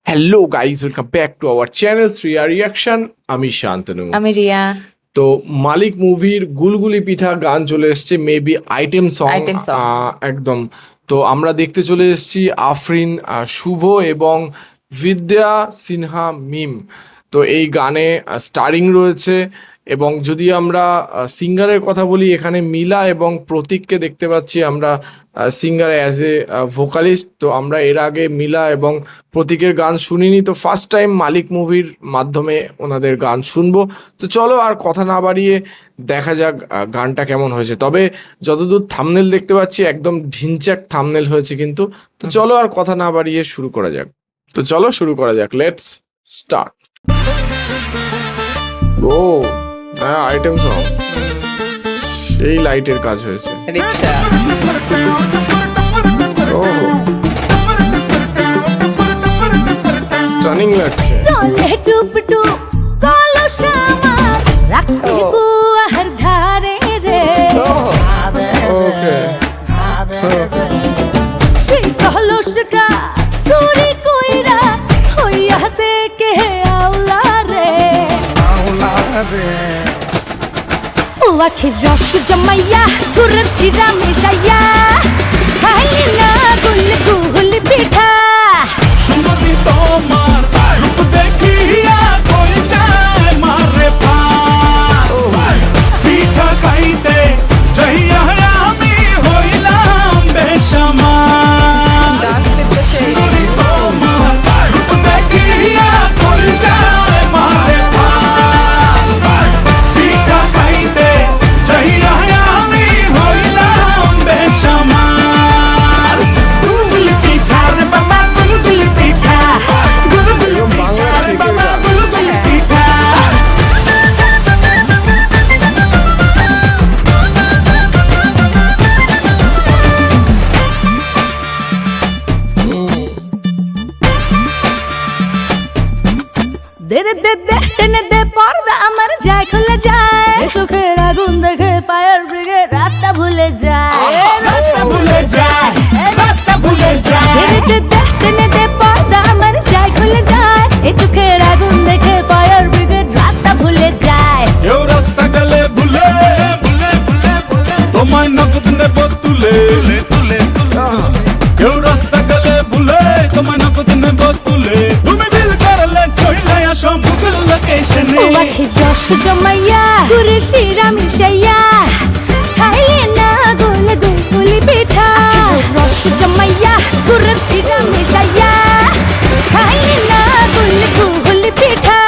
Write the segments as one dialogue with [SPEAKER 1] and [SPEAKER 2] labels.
[SPEAKER 1] Hello guys, welcome back to our channel Shriya reaction. আমি শান্তনু।
[SPEAKER 2] আমি রিয়া।
[SPEAKER 1] তো মালিক মুভির গুলগুলি পিঠা গান চলে এসছে, মেবি আইটেম সং। একদম। তো আমরা দেখতে চলে এসেছি আফরিন, শুভ এবং বিদ্যা সিনহা মিম। তো এই গানে স্টারিং রয়েছে। এবং যদি আমরা সিঙ্গারের কথা বলি, এখানে মিলা এবং প্রতীককে দেখতে পাচ্ছি আমরা সিঙ্গার অ্যাজ এ ভোকালিস্ট। তো আমরা এর আগে মিলা এবং প্রতীকের গান শুনিনি, তো ফার্স্ট টাইম মালিক মুভির মাধ্যমে ওনাদের গান শুনবো। তো চলো আর কথা না বাড়িয়ে দেখা যাক গানটা কেমন হয়েছে। তবে যতদূর থাম্বনেল দেখতে পাচ্ছি একদম ঢিনচাক থাম্বনেল হয়েছে কিন্তু। তো চলো আর কথা না বাড়িয়ে শুরু করা যাক। তো চলো শুরু করা যাক, লেটস স্টার্ট। ও হ্যাঁ, আইটেম সং, সেই লাইটের কাজ হয়েছে।
[SPEAKER 2] রিক্সা।
[SPEAKER 1] ও স্টানিং লাগছে।
[SPEAKER 3] চলে টুপ টুপ কলস আমার রাখছি গুয়ার ধারে রে।
[SPEAKER 1] ওকে,
[SPEAKER 3] সেই কলসটা চুরি কইরা হইয়াছে কে আওলা রে। ও আখের রস জমাইয়া গুড়ের চিরা মেশাইয়া খাইলি না গুল গুল পিঠা।
[SPEAKER 4] সুন্দরী তোমার রূপ দেখিয়া কই যায় মারে পার। পিঠা খাইতে যাইয়া আমি হইলাম বেসামার। সুন্দরী তোমার রূপ দেখিয়া কই যায় মারে পার। পিঠা খাইতে যাইয়া আমি হইলাম বেসামার। গুলগুলি পিঠা রে বাবা, গুলগুলি পিঠা, গুলগুলি পিঠা রে বাবা, গুলগুলি পিঠা।
[SPEAKER 3] দে রে দে দে টেনে দে পর্দা আমার যায় খুলে যায়। চোখের আগুন দেখে ফায়ার ব্রিগেড রাস্তা ভুলে যায়, রাস্তা ভুলে যায়, রাস্তা ভুলে যায়। দে রে দে দে টেনে দে পর্দা আমার যায় খুলে যায়। এই চোখের আগুন দেখে ফায়ার ব্রিগেড রাস্তা ভুলে যায়।
[SPEAKER 4] কেউ রাস্তা গেলে ভুলে ভুলে ভুলে ভুলে তোমায় নগদ নেব তুলে তুলে তুলে। কেউ রাস্তা গেলে ভুলে তোমায় নগদ নেব তুলে। তুমি বিল করলে চলে আসো মুকুল লোকেশনে।
[SPEAKER 3] ও আখের রস জমাইয়া গুড়ের শিরা মিশাইয়া খাইলে না গোল গুল পিঠা। রস জমাইয়া গুড়ের শিরা মিশাইয়া খাইলে না গোল গুল পিঠা।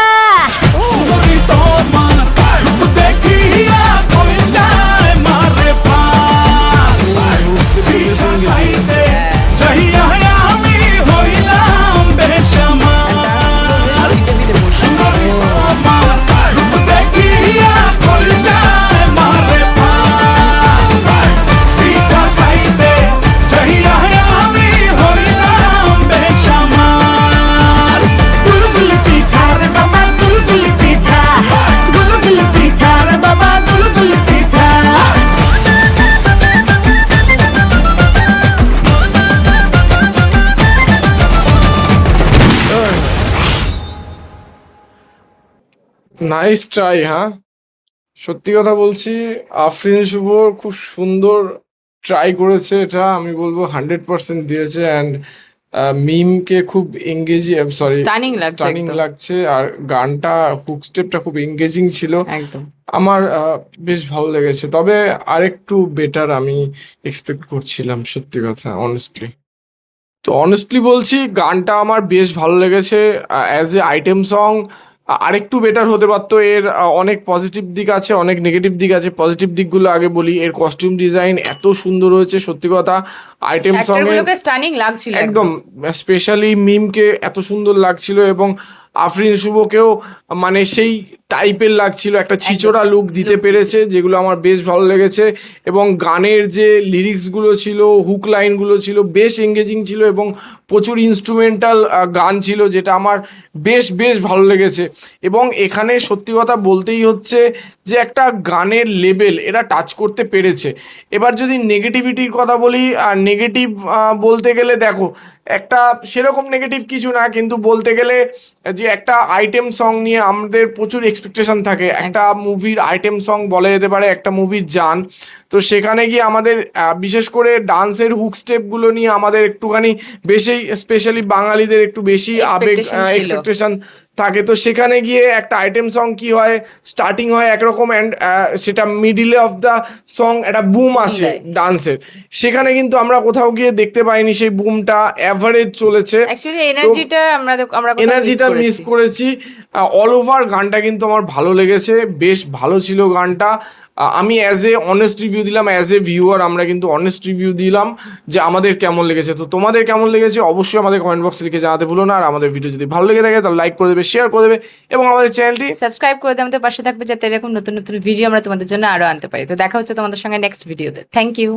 [SPEAKER 4] সুন্দরী তোমার রূপ দেখিয়া কই যায় মারে পার। পিঠা খাইতে যাইয়া আমি হইলাম বেসামার। সুন্দরী তোমার রূপ দেখিয়া কই যায় মারে পার। পিঠা খাইতে যাইয়া আমি হইলাম বেসামার। গুলগুলি পিঠা রে বাবা, গুলগুলি পিঠা, গুলগুলি পিঠা রে বাবা, গুলগুলি পিঠা।
[SPEAKER 1] Nice try. হ্যাঁ, সত্যি কথা বলছি, আফরিন শুভ খুব সুন্দর ট্রাই করেছে। এটা আমি বলবো 100% দিয়েছে। অ্যান্ড মিমকে খুব এঙ্গেজিং, সরি
[SPEAKER 2] Stunning লাগছে
[SPEAKER 1] স্টানিং
[SPEAKER 2] একদম।
[SPEAKER 1] লাগছে। আর গানটা হুক স্টেপটা খুব এঙ্গেজিং ছিল।
[SPEAKER 2] একদম।
[SPEAKER 1] আমার বেশ ভালো লেগেছে। তবে আরেকটু বেটার আমি এক্সপেক্ট করছিলাম, সত্যি কথা, অনেস্টলি। তো অনেস্টলি বলছি, গানটা আমার বেশ ভালো লেগেছে। অ্যাজ এ আইটেম সং আরেকটু বেটার হতে পারতো। এর অনেক পজিটিভ দিক আছে, অনেক নেগেটিভ দিক আছে। পজিটিভ দিকগুলো আগে বলি। এর কস্টিউম ডিজাইন এত সুন্দর হয়েছে, সত্যি কথা। আইটেম সং
[SPEAKER 2] অ্যাক্টরগুলোকে স্টানিং লাগছিল
[SPEAKER 1] একদম, স্পেশালি মিমকে এত সুন্দর লাগছিল এবং আফরিন শুভকেও মানে সেই টাইপের লাগছিল, একটা ছিচড়া লুক দিতে পেরেছে, যেগুলো আমার বেশ ভালো লেগেছে। এবং গানের যে লিরিক্সগুলো ছিল, হুক লাইনগুলো ছিল, বেশ এঙ্গেজিং ছিল এবং প্রচুর ইনস্ট্রুমেন্টাল গান ছিল, যেটা আমার বেশ বেশ ভালো লেগেছে। এবং এখানে সত্যি কথা বলতেই হচ্ছে যে একটা গানের লেভেল এরা টাচ করতে পেরেছে। এবার যদি নেগেটিভিটির কথা বলি, আর নেগেটিভ বলতে গেলে দেখো, একটা সেরকম নেগেটিভ কিছু না, কিন্তু বলতে গেলে যে একটা আইটেম সং নিয়ে আমাদের প্রচুর এক্সপেকটেশন থাকে, একটা মুভির আইটেম সং বলা যেতে পারে একটা মুভির জান। তো সেখানে গিয়ে আমাদের বিশেষ করে ডান্সের হুক স্টেপগুলো নিয়ে আমাদের একটুখানি বেশি, স্পেশালি বাঙালিদের একটু বেশি আবেগ এক্সপেকটেশন থাকে। তো সেখানে গিয়ে একটা আইটেম সং কি হয়, স্টার্টিং হয় একরকম অ্যান্ড সেটা মিডিলে অফ দ্য সং একটা বুম আসে ডান্সের, সেখানে কিন্তু আমরা কোথাও গিয়ে দেখতে পাইনি সেই বুমটা, অ্যাভারেজ চলেছে,
[SPEAKER 2] অ্যাকচুয়ালি এনার্জিটা
[SPEAKER 1] মিস করেছি। অল ওভার গানটা কিন্তু আমার ভালো লেগেছে, বেশ ভালো ছিল গানটা। আমি অ্যাজ এ অনেস্ট রিভিউ দিলাম, অ্যাজ এ ভিউয়ার আমরা কিন্তু অনেস্ট রিভিউ দিলাম যে আমাদের কেমন লেগেছে। তো তোমাদের কেমন লেগেছে অবশ্যই আমাদের কমেন্ট বক্সে লিখে জানাতে ভুলো না। আর আমাদের ভিডিও যদি ভালো লেগে থাকে তাহলে লাইক করে দেবে, শেয়ার করে দেবে এবং আমাদের চ্যানেলটি
[SPEAKER 2] সাবস্ক্রাইব করে দিয়ে আমাদের পাশে থাকবে, যাতে এরকম নতুন নতুন ভিডিও আমরা তোমাদের জন্য আরো আনতে পারি। তো দেখা হচ্ছে তোমাদের সঙ্গে নেক্সট ভিডিওতে। Thank you.